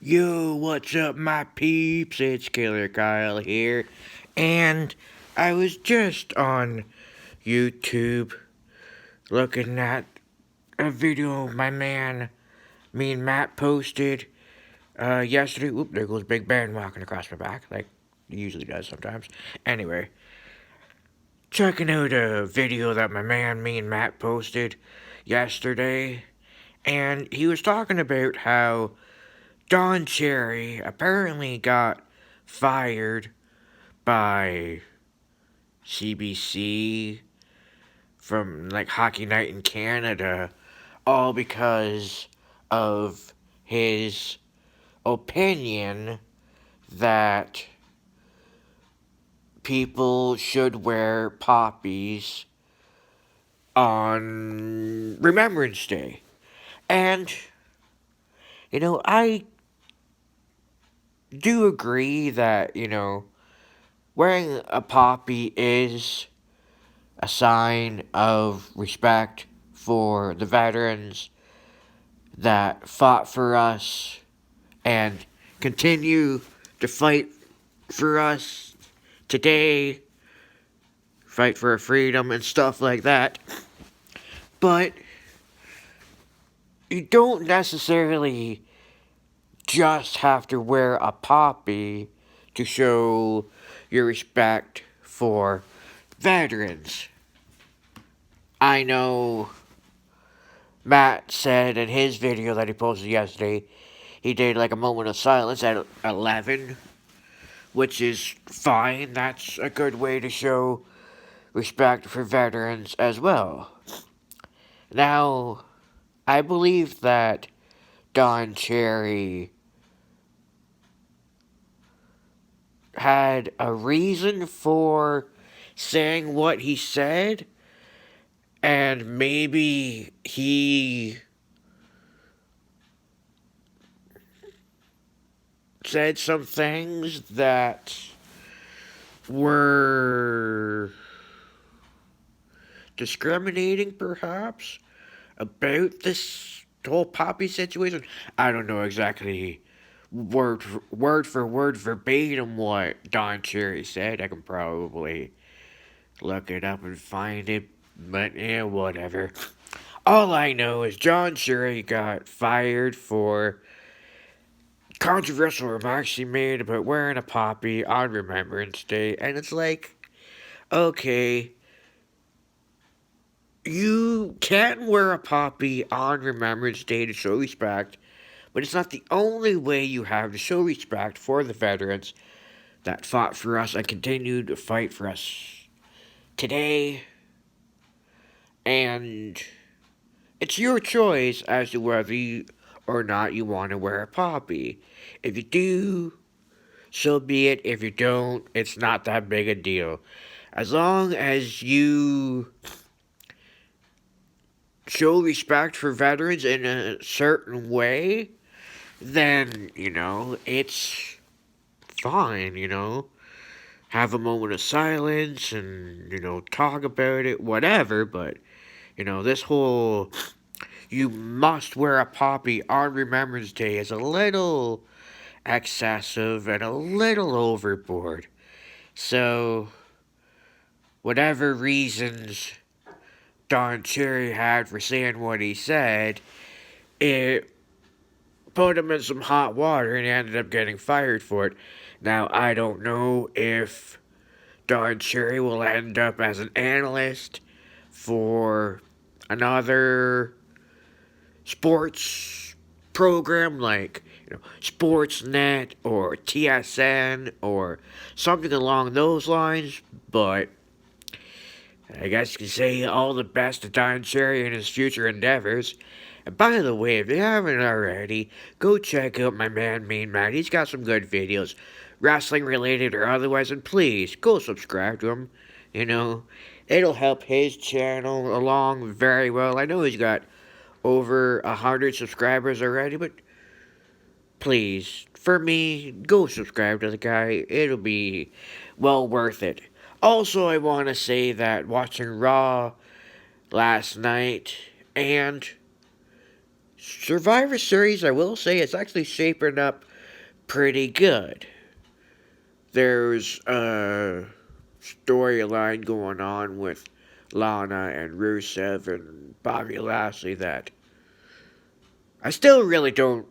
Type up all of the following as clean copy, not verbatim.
Yo, what's up, my peeps? It's Killer Kyle here, and I was just on YouTube looking at a video my man, me and Matt posted yesterday. Oop, there goes Big Ben walking across my back, like he usually does sometimes. Anyway, checking out a video that my man, me and Matt posted yesterday, and he was talking about how Don Cherry apparently got fired by CBC from like Hockey Night in Canada, all because of his opinion that people should wear poppies on Remembrance Day. And, I do agree that, wearing a poppy is a sign of respect for the veterans that fought for us and continue to fight for us today, fight for our freedom and stuff like that. But you don't necessarily just have to wear a poppy to show your respect for veterans. I know Matt said in his video that he posted yesterday, he did like a moment of silence at 11, which is fine. That's a good way to show respect for veterans as well. Now, I believe that Don Cherry had a reason for saying what he said, and maybe he said some things that were discriminating, perhaps, about this whole poppy situation. I don't know exactly word for word verbatim what Don Cherry said. I can probably look it up and find it, but yeah, whatever. All I know is John Cherry got fired for controversial remarks he made about wearing a poppy on Remembrance Day, and it's like, okay, you can wear a poppy on Remembrance Day to show respect, but it's not the only way you have to show respect for the veterans that fought for us and continue to fight for us today. And it's your choice as to whether or not you want to wear a poppy. If you do, so be it. If you don't, it's not that big a deal. As long as you show respect for veterans in a certain way, then, it's fine, Have a moment of silence and, talk about it, whatever, but, this whole you must wear a poppy on Remembrance Day is a little excessive and a little overboard. So, whatever reasons Don Cherry had for saying what he said, it put him in some hot water and he ended up getting fired for it. Now, I don't know if Don Cherry will end up as an analyst for another sports program like Sportsnet or TSN or something along those lines, but I guess you can say all the best to Don Cherry in his future endeavors. And by the way, if you haven't already, go check out my man Mean Matt. He's got some good videos, wrestling related or otherwise, and please go subscribe to him. It'll help his channel along very well. I know he's got over 100 subscribers already, but please, for me, go subscribe to the guy. It'll be well worth it. Also, I want to say that watching Raw last night and Survivor Series, I will say it's actually shaping up pretty good. There's a storyline going on with Lana and Rusev and Bobby Lashley that I still really don't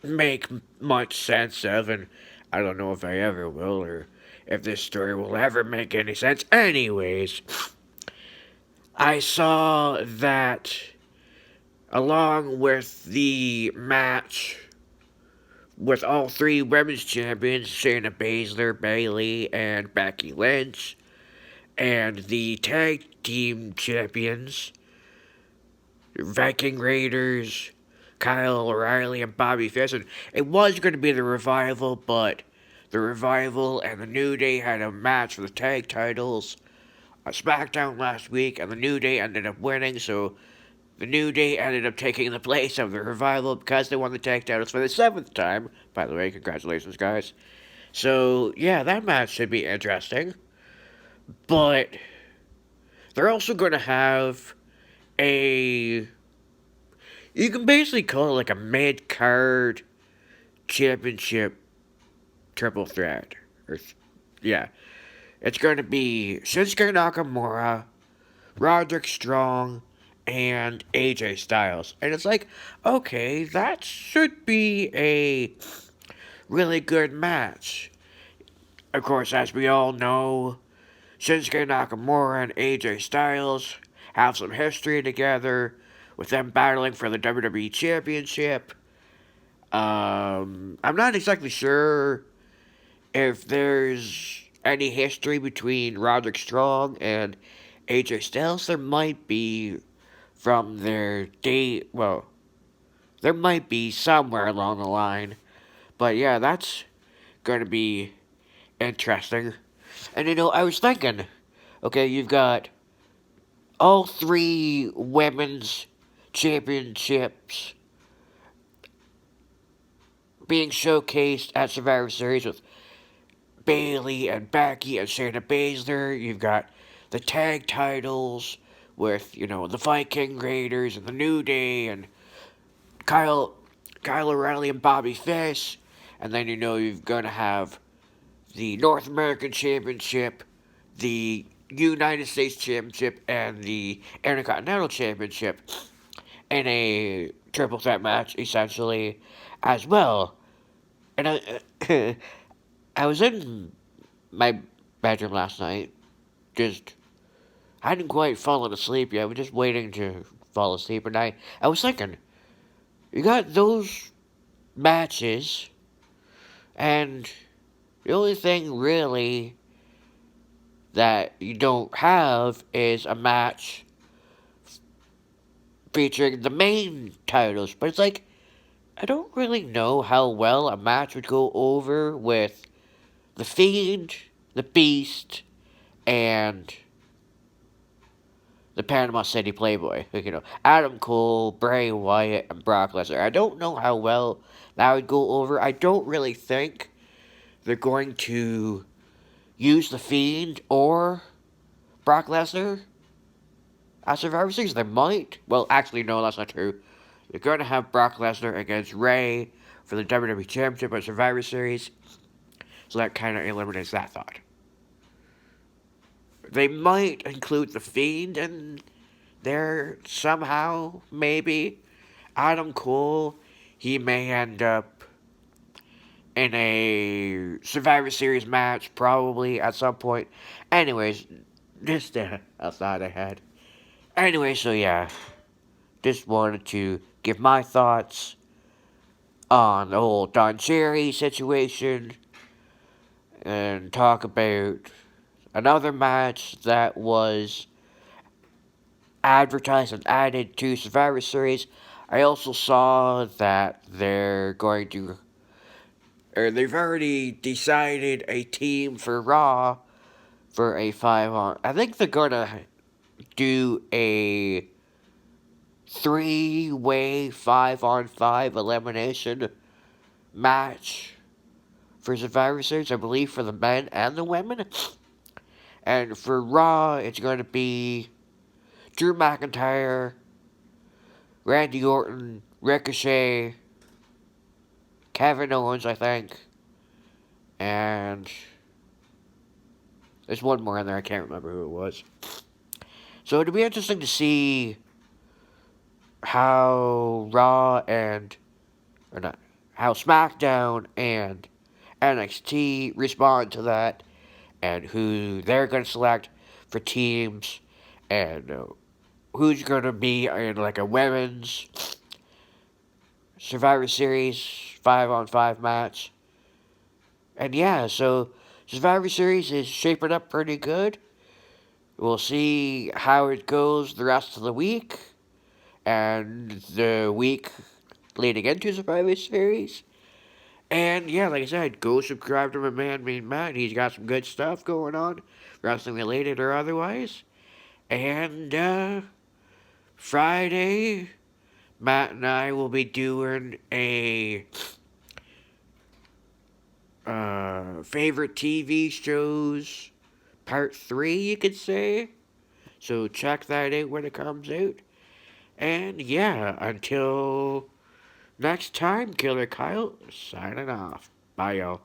make much sense of, and I don't know if I ever will, or if this story will ever make any sense. Anyways, I saw that along with the match with all three women's champions, Shayna Baszler, Bayley, and Becky Lynch, and the tag team champions, Viking Raiders, Kyle O'Reilly, and Bobby Fish. And it was going to be the Revival, but the Revival and the New Day had a match for the tag titles on SmackDown last week, and the New Day ended up winning, so the New Day ended up taking the place of the Revival because they won the tag titles for the seventh time. By the way, congratulations, guys. So, yeah, that match should be interesting. But they're also going to have a. You can basically call it like a mid card championship triple threat. Or, yeah. It's going to be Shinsuke Nakamura, Roderick Strong, and AJ Styles. And it's like, okay, that should be a really good match. Of course, as we all know, Shinsuke Nakamura and AJ Styles have some history together, with them battling for the WWE Championship. I'm not exactly sure if there's any history between Roderick Strong and AJ Styles. There might be from their date. Well, there might be somewhere along the line. But yeah, that's going to be interesting. And I was thinking, okay, you've got all three women's championships being showcased at Survivor Series with Bayley and Becky and Shayna Baszler. You've got the tag titles with, the Viking Raiders and the New Day and Kyle O'Reilly and Bobby Fish. And then, you're going to have the North American Championship, the United States Championship, and the Intercontinental Championship in a triple threat match, essentially, as well. And I was in my bedroom last night, just, I hadn't quite fallen asleep yet. I was just waiting to fall asleep, and I was thinking, you got those matches, and the only thing really that you don't have is a match featuring the main titles. But it's like, I don't really know how well a match would go over with The Fiend, The Beast, and the Panama City Playboy. Adam Cole, Bray Wyatt, and Brock Lesnar. I don't know how well that would go over. I don't really think they're going to use The Fiend or Brock Lesnar at Survivor Series. They might. Well, actually, no, that's not true. They're going to have Brock Lesnar against Ray for the WWE Championship at Survivor Series. So that kind of eliminates that thought. They might include The Fiend in there somehow, maybe. Adam Cole, he may end up in a Survivor Series match, probably, at some point. Anyways, just a thought I had. Anyway, so yeah, just wanted to give my thoughts on the whole Don Cherry situation and talk about another match that was advertised and added to Survivor Series. I also saw that they're going to, or they've already decided a team for Raw for a 5-on. I think they're gonna do a 3-way 5-on-5 elimination match for Survivor Series, I believe, for the men and the women. And for Raw, it's going to be Drew McIntyre, Randy Orton, Ricochet, Kevin Owens, I think, And there's one more in there. I can't remember who it was. So it'll be interesting to see how Raw and or not how SmackDown and NXT respond to that, and who they're going to select for teams, and who's going to be in like a women's Survivor Series 5-on-5 match. And yeah, so Survivor Series is shaping up pretty good. We'll see how it goes the rest of the week and the week leading into Survivor Series. And yeah, like I said, go subscribe to my man, Mean Matt. He's got some good stuff going on, wrestling related or otherwise. And Friday, Matt and I will be doing a favorite TV shows part 3, you could say. So check that out when it comes out. And yeah, until next time, Killer Kyle signing off. Bye, y'all.